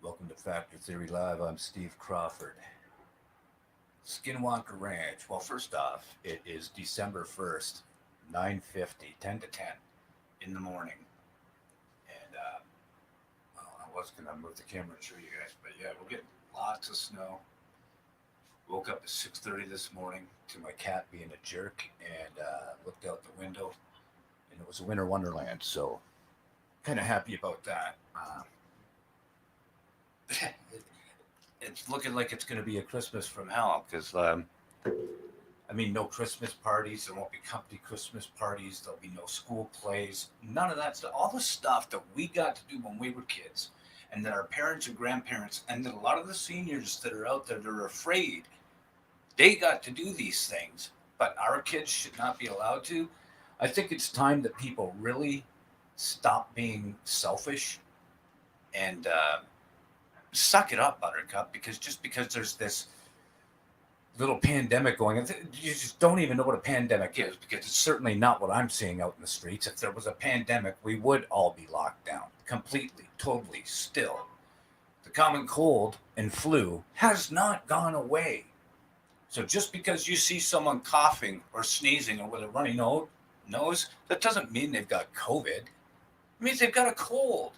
Welcome to Factor Theory Live. I'm Steve Crawford. Skinwalker Ranch. Well, first off, it is December 1st, 9:50, 10 to 10 in the morning. And I was going to move the camera and show you guys, but yeah, we're getting lots of snow. Woke up at 6:30 this morning to my cat being a jerk and looked out the window, and it was a winter wonderland. So, kind of happy about that. It's looking like it's going to be a Christmas from hell because, I mean, no Christmas parties. There won't be company Christmas parties. There'll be no school plays. None of that stuff. All the stuff that we got to do when we were kids and that our parents and grandparents and that a lot of the seniors that are out there that are afraid, they got to do these things, but our kids should not be allowed to. I think it's time that people really stop being selfish and suck it up, Buttercup, because just because there's this little pandemic going on, you just don't even know what a pandemic is because it's certainly not what I'm seeing out in the streets. If there was a pandemic, we would all be locked down completely, totally still. The common cold and flu has not gone away. So just because you see someone coughing or sneezing or with a runny nose, that doesn't mean they've got COVID. It means they've got a cold.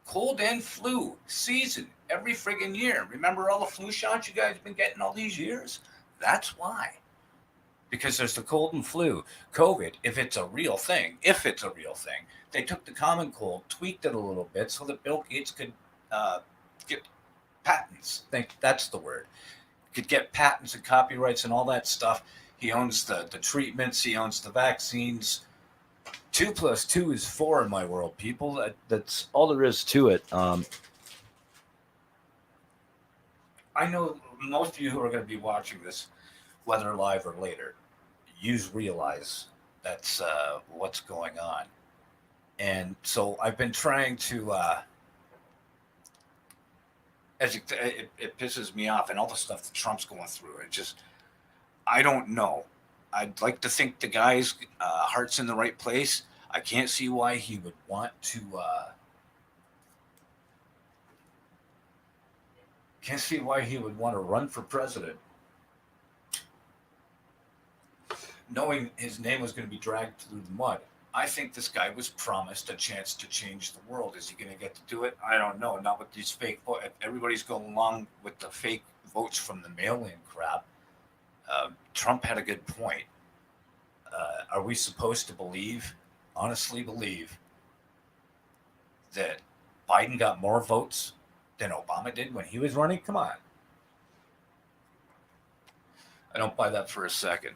Cold and flu season every friggin' year. Remember all the flu shots you guys have been getting all these years? That's why. Because there's the cold and flu. COVID, if it's a real thing, they took the common cold, tweaked it a little bit so that Bill Gates could get patents. I think that's the word. Could get patents and copyrights and all that stuff. He owns the treatments. He owns the vaccines. 2 plus 2 is 4 in my world, people. That's all there is to it. I know most of you who are going to be watching this, whether live or later, you realize that's what's going on. And so I've been trying to, as it pisses me off, and all the stuff that Trump's going through. I don't know. I'd like to think the guy's heart's in the right place. I can't see why he would want to. Can't see why he would want to run for president, knowing his name was going to be dragged through the mud. I think this guy was promised a chance to change the world. Is he going to get to do it? I don't know. Not with these fake votes. If everybody's going along with the fake votes from the mail-in crap. Trump had a good point. Are we supposed to honestly believe, that Biden got more votes than Obama did when he was running? Come on. I don't buy that for a second.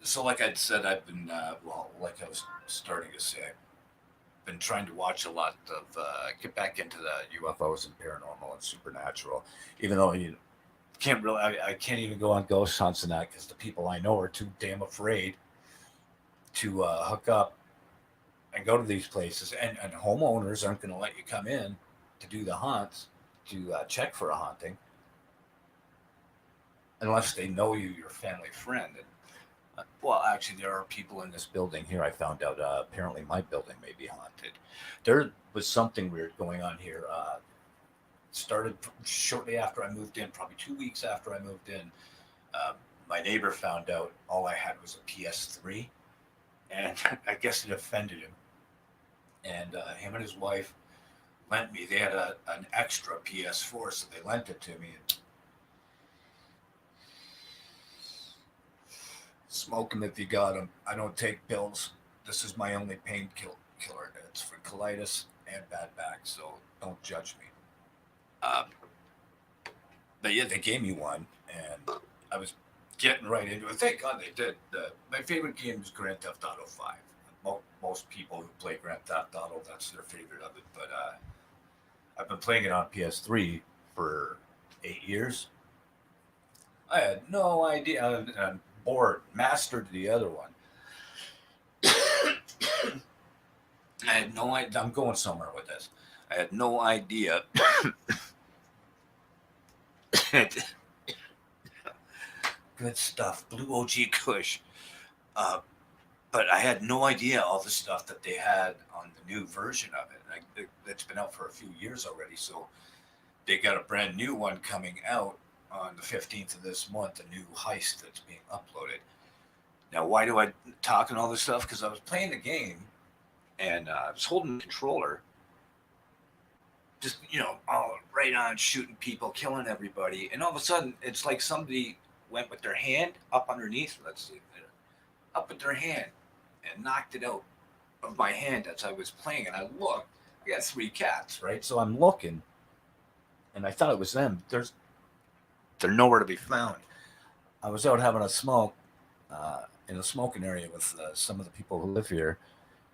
So, like I said, I've been, like I was starting to say, I've been trying to watch a lot of, get back into the UFOs and paranormal and supernatural, even though you can't really, I can't even go on ghost hunts and that because the people I know are too damn afraid to hook up and go to these places, and homeowners aren't going to let you come in to do the hunts, to check for a haunting, unless they know you're a family friend. And, well, actually, there are people in this building here. I found out apparently my building may be haunted. There was something weird going on here. Started shortly after I moved in, probably 2 weeks after I moved in. My neighbor found out all I had was a PS3, and I guess it offended him. And him and his wife lent me. They had an extra PS4, so they lent it to me. And smoke them if you got them. I don't take pills. This is my only painkiller. It's for colitis and bad back, so don't judge me. But yeah, they gave me one, and I was getting right into it. Thank God they did. My favorite game is Grand Theft Auto 5. Most people who play Grand Theft Auto, that's their favorite of it. But I've been playing it on PS3 for 8 years. I had no idea. I'm bored. Mastered the other one. I had no idea. I'm going somewhere with this. I had no idea. Good stuff. Blue OG Kush. but I had no idea all the stuff that they had on the new version of it. It's been out for a few years already, so they got a brand new one coming out on the 15th of this month, a new heist that's being uploaded. Now, why do I talk and all this stuff? Because I was playing the game and I was holding the controller, just, all right on shooting people, killing everybody. And all of a sudden, it's like somebody went with their hand up underneath, let's see, up with their hand and knocked it out of my hand as I was playing. And I looked, I got three cats, right? So I'm looking and I thought it was them. They're nowhere to be found. I was out having a smoke in a smoking area with some of the people who live here,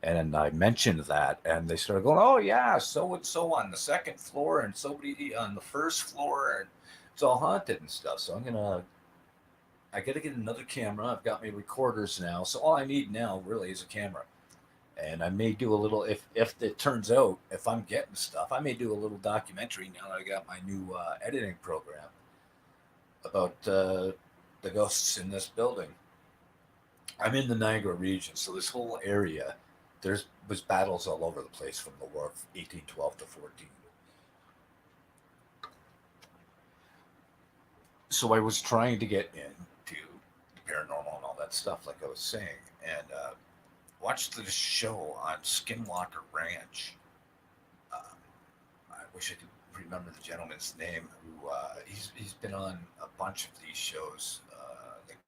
and I mentioned that, and they started going, "Oh yeah, so and so on the second floor, and somebody on the first floor, and it's all haunted and stuff." So I got to get another camera. I've got my recorders now, so all I need now really is a camera. And I may do a little if it turns out if I'm getting stuff, I may do a little documentary now that I got my new editing program about the ghosts in this building. I'm in the Niagara region, so this whole area, there was battles all over the place from the War of 1812 to 14. So I was trying to get into the paranormal and all that stuff, like I was saying, and watched this show on Skinwalker Ranch. Um, I wish I could remember the gentleman's name. Who he's been on a bunch of these shows, like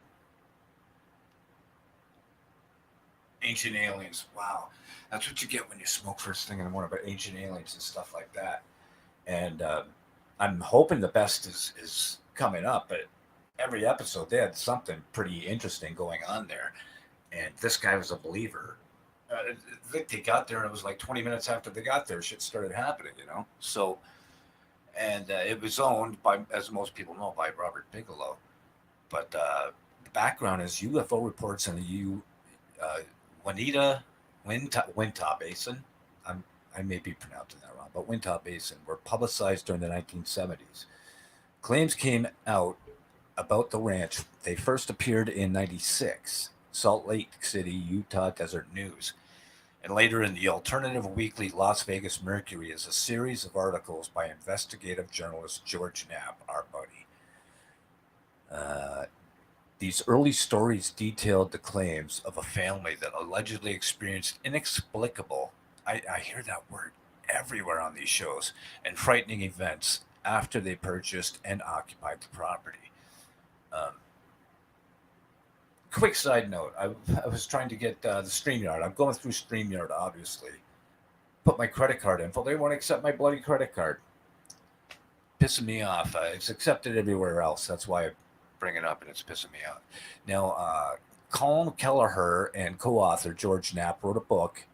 Ancient Aliens. Wow, that's what you get when you smoke first thing in the morning. About Ancient Aliens and stuff like that. And I'm hoping the best is coming up. But every episode they had something pretty interesting going on there. And this guy was a believer. I think they got there, and it was like 20 minutes after they got there, shit started happening. So, and it was owned by, as most people know, by Robert Bigelow. But the background is UFO reports in the uh, Juanita Wintah Basin. I'm, I may be pronouncing that wrong, but Wintah Basin were publicized during the 1970s. Claims came out about the ranch. They first appeared in '96, Salt Lake City, Utah Desert News, and later in the alternative weekly Las Vegas Mercury as a series of articles by investigative journalist George Knapp, our buddy. Uh, these early stories detailed the claims of a family that allegedly experienced inexplicable, I hear that word everywhere on these shows, and frightening events after they purchased and occupied the property. Um, Quick side note, I was trying to get the StreamYard. I'm going through StreamYard, obviously. Put my credit card info. They won't accept my bloody credit card. Pissing me off. It's accepted everywhere else. That's why I bring it up, and it's pissing me off. Now, Colin Kelleher and co-author George Knapp wrote a book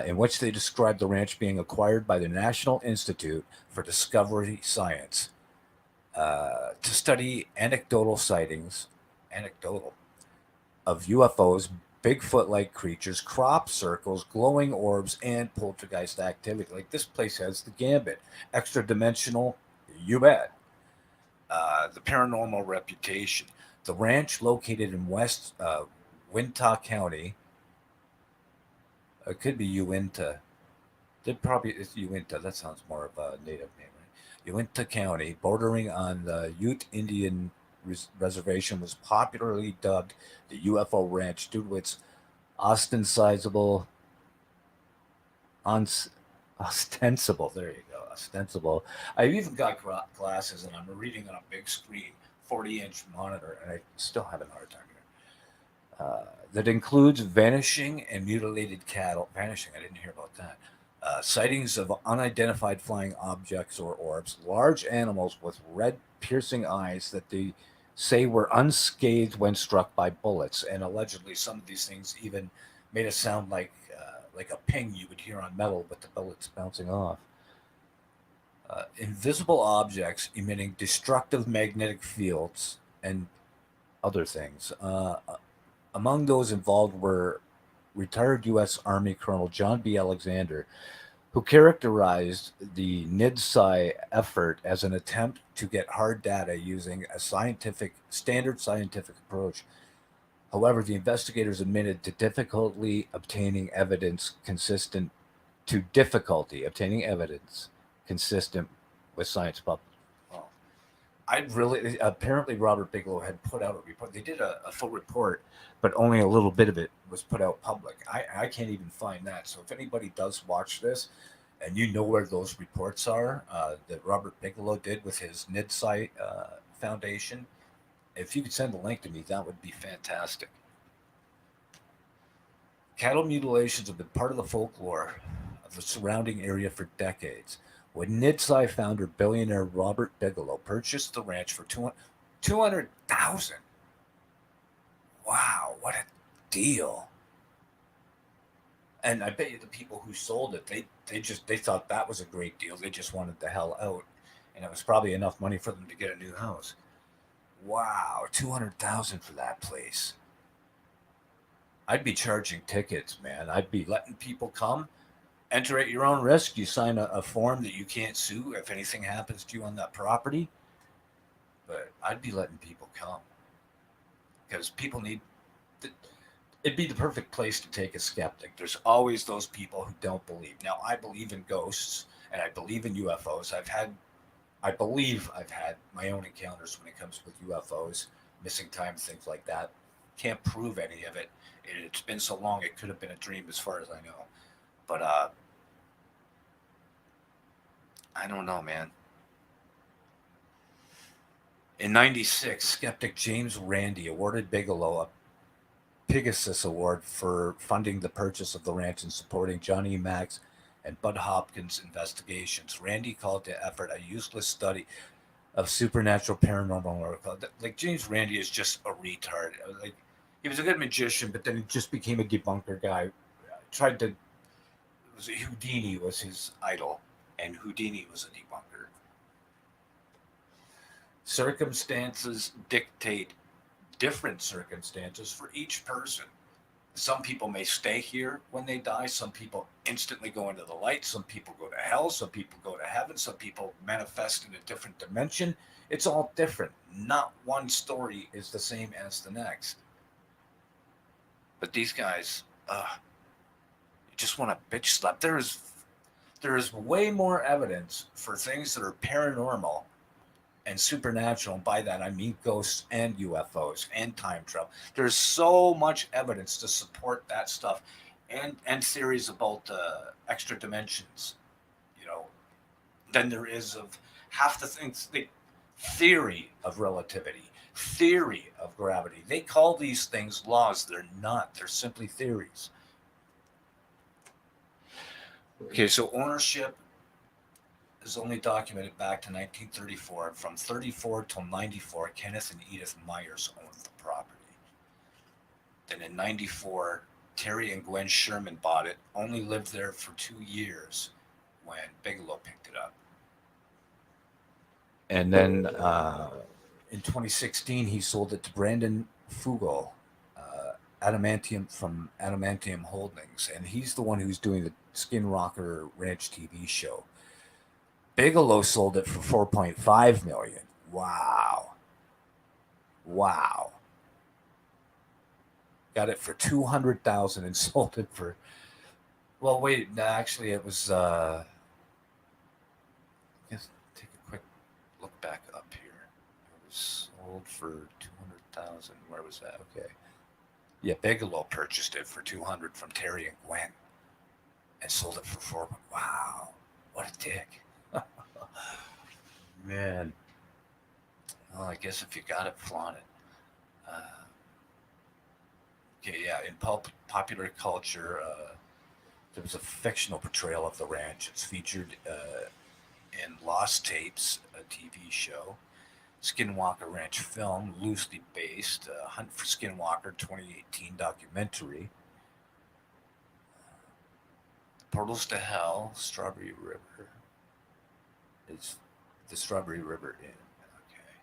in which they described the ranch being acquired by the National Institute for Discovery Science to study anecdotal of UFOs, Bigfoot-like creatures, crop circles, glowing orbs, and poltergeist activity. Like this place has the gambit. Extra dimensional, you bet. The paranormal reputation. The ranch, located in West Wintah County, it could be Uinta. It probably is Uinta. That sounds more of a native name, right? Uinta County, bordering on the Ute Indian reservation, was popularly dubbed the UFO Ranch due to its ostensible, ons, ostensible. There you go, ostensible. I've even got glasses, and I'm reading on a big screen, 40-inch monitor, and I still having a hard time here. That includes vanishing and mutilated cattle. Vanishing, I didn't hear about that. Sightings of unidentified flying objects or orbs, large animals with red piercing eyes that they say were unscathed when struck by bullets, and allegedly some of these things even made a sound like a ping you would hear on metal with the bullets bouncing off. Invisible objects emitting destructive magnetic fields and other things. Among those involved were retired U.S. Army Colonel John B. Alexander, who characterized the NIDSI effort as an attempt to get hard data using a standard scientific approach. However, the investigators admitted to difficulty obtaining evidence consistent with science published. Well, I really apparently Robert Bigelow had put out a report. They did a full report, but only a little bit of it was put out public. I can't even find that. So if anybody does watch this, and you know where those reports are that Robert Bigelow did with his NIDSI Foundation, if you could send the link to me, that would be fantastic. Cattle mutilations have been part of the folklore of the surrounding area for decades. When NIDSI founder billionaire Robert Bigelow purchased the ranch for 200,000. Wow, what a deal. And I bet you the people who sold it, they thought that was a great deal. They just wanted the hell out. And it was probably enough money for them to get a new house. Wow, 200,000 for that place. I'd be charging tickets, man. I'd be letting people come, enter at your own risk. You sign a form that you can't sue if anything happens to you on that property. But I'd be letting people come because people need. It'd be the perfect place to take a skeptic. There's always those people who don't believe. Now, I believe in ghosts and I believe in UFOs. I believe I've had my own encounters when it comes with UFOs, missing time, things like that. Can't prove any of it. It's been so long, it could have been a dream as far as I know. But I don't know, man. In 96, skeptic James Randi awarded Bigelow a Pegasus Award for funding the purchase of the ranch and supporting Johnny Mack's and Bud Hopkins' investigations. Randi called the effort a useless study of supernatural paranormal oracle. Like James Randi is just a retard. Like he was a good magician, but then he just became a debunker guy. Tried to Houdini was his idol, and Houdini was a debunker. Circumstances dictate different circumstances for each person. Some people may stay here when they die. Some people instantly go into the light. Some people go to hell. Some people go to heaven. Some people manifest in a different dimension. It's all different. Not one story is the same as the next. But these guys, you just want to bitch slap. There is way more evidence for things that are paranormal and supernatural, and by that I mean ghosts and UFOs and time travel. There's so much evidence to support that stuff, and theories about extra dimensions, you know, than there is of half the things. The theory of relativity, theory of gravity. They call these things laws. They're not. They're simply theories. Okay, so ownership is only documented back to 1934. From 34 till 94, Kenneth and Edith Myers owned the property. Then in 94, Terry and Gwen Sherman bought it, only lived there for 2 years when Bigelow picked it up. And then in 2016, he sold it to Brandon Fugel, Adamantium from Adamantium Holdings, and he's the one who's doing the Skinwalker Ranch TV show. Bigelow sold it for $4.5 million. Wow. Got it for $200,000 and sold it for. Well, wait. Actually, it was. Let's take a quick look back up here. It was sold for $200,000. Where was that? Okay. Yeah, Bigelow purchased it for $200,000 from Terry and Gwen, and sold it for $4. Wow, what a dick! Man. Well, I guess if you got it, flaunt it. Okay, yeah. In popular culture, there was a fictional portrayal of the ranch. It's featured in Lost Tapes, a TV show. Skinwalker Ranch film, loosely based. Hunt for Skinwalker 2018 documentary. Portals to Hell, Strawberry River. It's the Strawberry River Inn. Okay.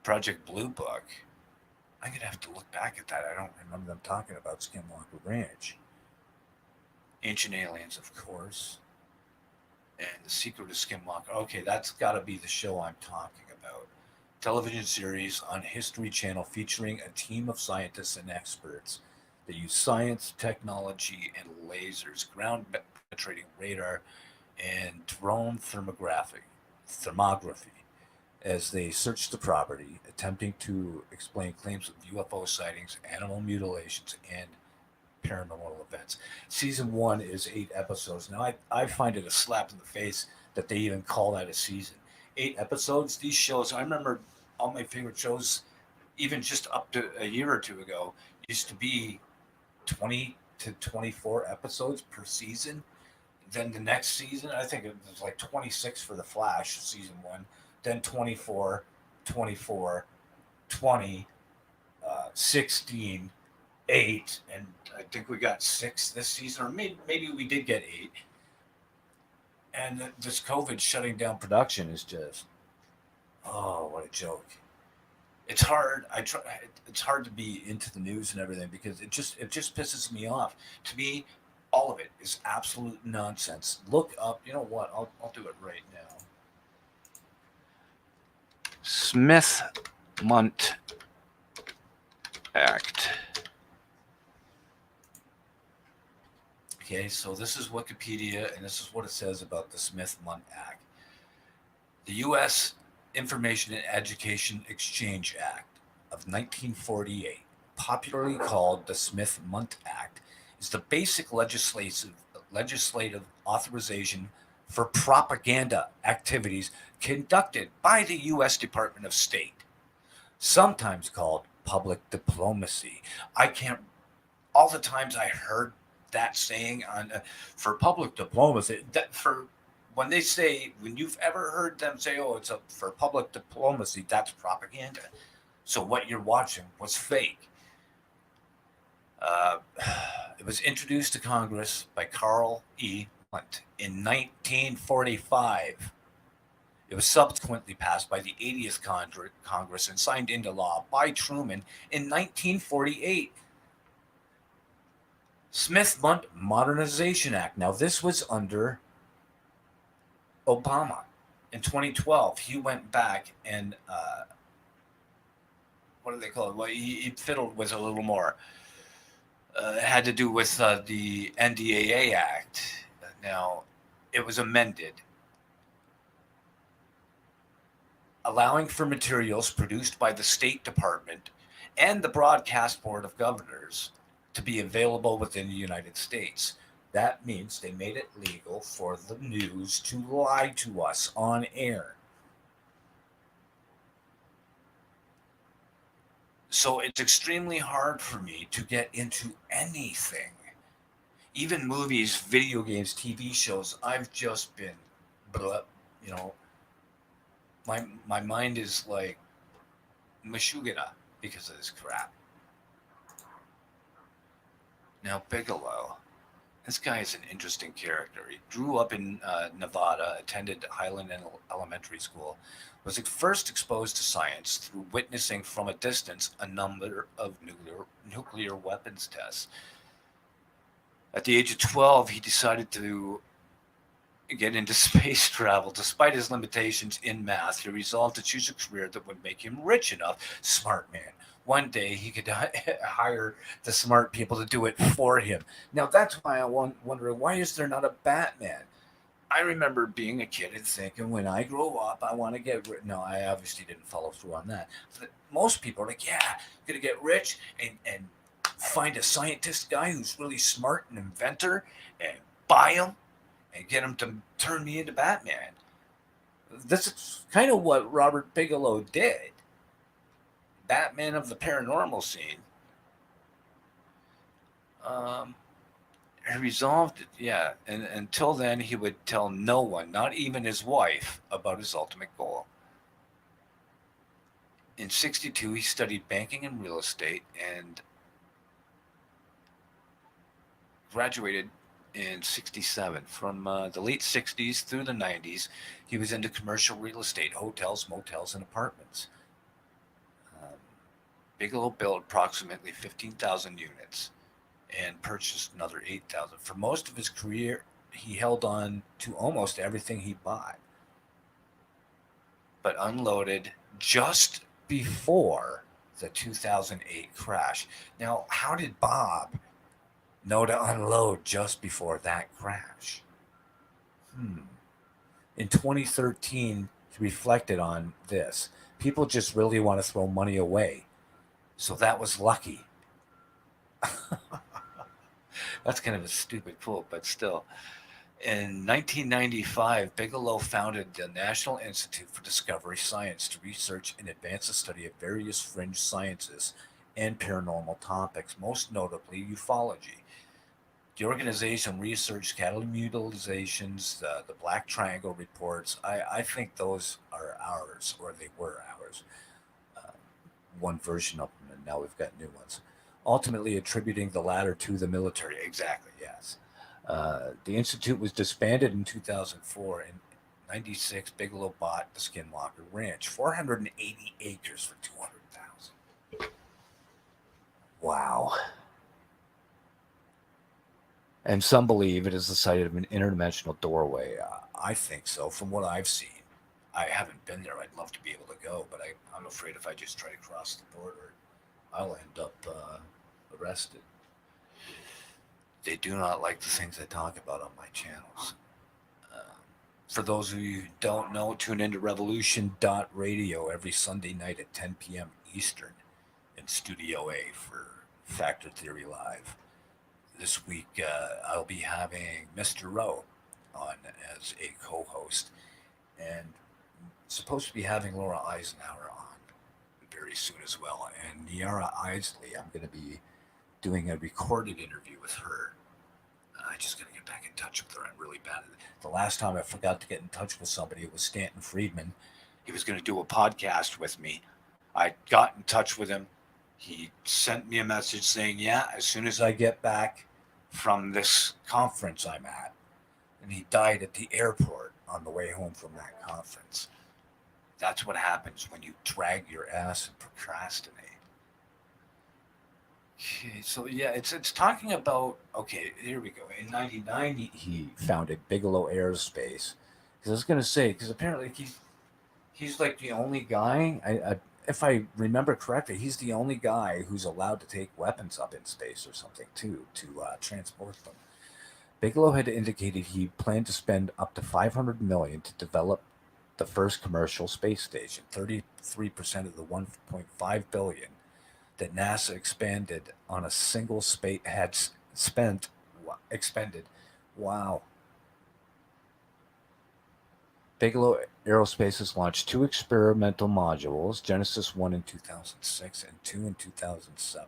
Project Blue Book. I'm going to have to look back at that. I don't remember them talking about Skinwalker Ranch. Ancient Aliens, of course. And The Secret of Skinwalker. Okay, that's got to be the show I'm talking about. television series on History Channel featuring a team of scientists and experts that use science, technology, and lasers, ground penetrating radar, and drone thermography as they search the property, attempting to explain claims of UFO sightings, animal mutilations, and paranormal events. Season one is 8 episodes. Now, I find it a slap in the face that they even call that a season. 8 episodes. These shows, I remember all my favorite shows, even just up to a year or two ago, used to be 20 to 24 episodes per season. Then the next season, I think it was like 26 for The Flash, season one. Then 24, 24, 20, 16, 8, and I think we got 6 this season, or maybe we did get 8. And this COVID shutting down production is just, oh, what a joke. It's hard. I try. It's hard to be into the news and everything because it just pisses me off. To me, all of it is absolute nonsense. Look up. You know what? I'll do it right now. Smithmunt Act. Okay, so this is Wikipedia, and this is what it says about the Smithmunt Act. The U.S. Information and Education Exchange Act of 1948, popularly called the Smithmunt Act, is the basic legislative authorization for propaganda activities conducted by the U.S. Department of State, sometimes called public diplomacy. I can't, all the times I heard that saying on for public diplomacy, that for when you've ever heard them say, "Oh, it's for public diplomacy," that's propaganda. So what you're watching was fake. Uh, it was introduced to Congress by Carl E. Hunt in 1945. It was subsequently passed by the 80th Congress and signed into law by Truman in 1948. Smithmunt Modernization Act. Now, this was under Obama. In 2012, he went back and what do they call it? Well, he fiddled with a little more. It had to do with the NDAA Act. Now, it was amended, allowing for materials produced by the State Department and the Broadcast Board of Governors to be available within the United States. That means they made it legal for the news to lie to us on air. So it's extremely hard for me to get into anything. Even movies, video games, TV shows, I've just been, you know, my mind is like Meshuggah because of this crap. Now, Bigelow. This guy is an interesting character. He grew up in Nevada, attended Highland Elementary School, was at first exposed to science through witnessing from a distance a number of nuclear weapons tests. At the age of 12, he decided to get into space travel. Despite his limitations in math, he resolved to choose a career that would make him rich enough. Smart man. One day he could hire the smart people to do it for him. Now that's why I wonder, why is there not a Batman? I remember being a kid and thinking, when I grow up, I want to get rich. No, I obviously didn't follow through on that. But most people are like, yeah, I'm going to get rich and find a scientist guy who's really smart and inventor and buy him and get him to turn me into Batman. This is kind of what Robert Bigelow did. Batman of the paranormal scene. Um, he resolved it, yeah. And until then, he would tell no one, not even his wife, about his ultimate goal. In '62, he studied banking and real estate and graduated in '67. From the late '60s through the '90s, he was into commercial real estate, hotels, motels, and apartments. Um, Bigelow built approximately 15,000 units and purchased another 8,000. For most of his career, he held on to almost everything he bought. but unloaded just before the 2008 crash. Now, how did Bob know to unload just before that crash? Hmm. In 2013, he reflected on this. People just really want to throw money away. So that was lucky. That's kind of a stupid quote, but still. In 1995, Bigelow founded the National Institute for Discovery Science to research and advance the study of various fringe sciences and paranormal topics, most notably ufology. The organization researched cattle mutilations, the Black Triangle reports. I think those are ours, or they were ours. Uh, One version of them, and now we've got new ones. Ultimately attributing the latter to the military. Exactly, yes. The institute was disbanded in 2004. In 96, Bigelow bought the Skinwalker Ranch, 480 acres for 200,000. Wow. And some believe it is the site of an interdimensional doorway. I think so, from what I've seen. I haven't been there. I'd love to be able to go, but I'm afraid if I just try to cross the border, I'll end up arrested. They do not like the things I talk about on my channels. Uh, for those of you who don't know, tune into revolution.radio every Sunday night at 10 p.m. Eastern in Studio A for Factor Theory Live. This week, I'll be having Mr. Rowe on as a co host, and supposed to be having Laura Eisenhower on very soon as well. And Niara Isley, I'm going to be doing a recorded interview with her. I just got to get back in touch with her. I'm really bad at it. The last time I forgot to get in touch with somebody, it was Stanton Friedman. He was going to do a podcast with me. I got in touch with him. He sent me a message saying, yeah, as soon as I get back from this conference I'm at. And he died at the airport on the way home from that conference. That's what happens when you drag your ass and procrastinate. Okay, so yeah, it's talking about. Okay, here we go. In '99, he founded Bigelow Aerospace. Because I was gonna say, because apparently he's like the only guy. If I remember correctly, he's the only guy who's allowed to take weapons up in space or something too to transport them. Bigelow had indicated he planned to spend up to 500 million to develop the first commercial space station. 33% of the 1.5 billion that NASA expanded on a single space had spent expended. Wow. Bigelow Aerospace has launched two experimental modules, Genesis 1 in 2006 and 2 in 2007.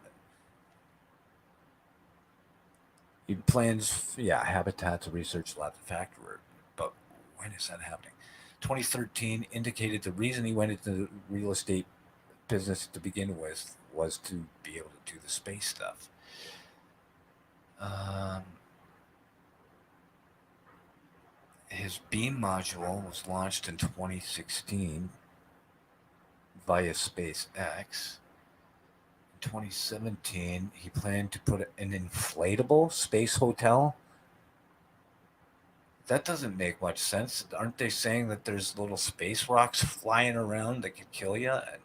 He plans, yeah, habitats, a research lab, the factory. But when is that happening? 2013 indicated the reason he went into the real estate business to begin with was to be able to do the space stuff. Um, his beam module was launched in 2016 via SpaceX. In 2017, he planned to put an inflatable space hotel. That doesn't make much sense. Aren't they saying that there's little space rocks flying around that could kill you? And,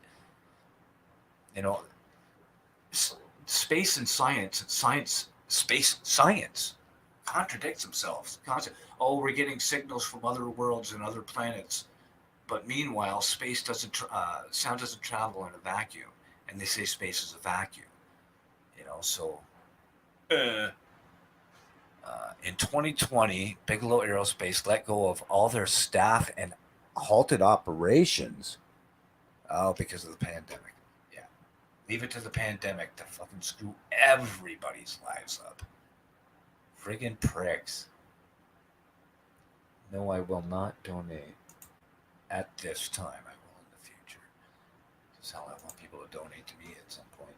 you know, space and space science contradicts themselves. Oh, we're getting signals from other worlds and other planets, but meanwhile, sound doesn't travel in a vacuum, and they say space is a vacuum. So. In 2020, Bigelow Aerospace let go of all their staff and halted operations. Oh, because of the pandemic. Yeah. Leave it to the pandemic to fucking screw everybody's lives up. Friggin' pricks. No, I will not donate at this time. I will in the future. This is how I want people to donate to me at some point.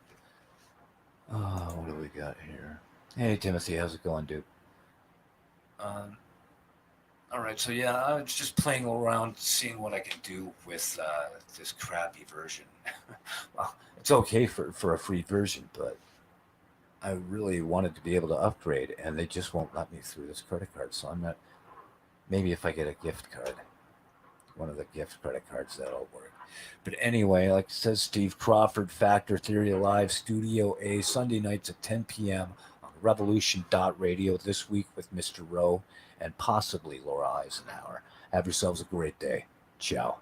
Oh, what do we got here? Hey, Timothy, how's it going, dude? All right, so yeah, I was just playing around, seeing what I can do with this crappy version. Well, it's okay for a free version, but I really wanted to be able to upgrade, and they just won't let me through this credit card. So I'm not. Maybe if I get a gift card. one of the gift credit cards that'll work. But anyway, like says Steve Crawford, Factor Theory Live, Studio A, Sunday nights at 10 p.m. on Revolution.radio this week with Mr. Rowe and possibly Laura Eisenhower. Have yourselves a great day. Ciao.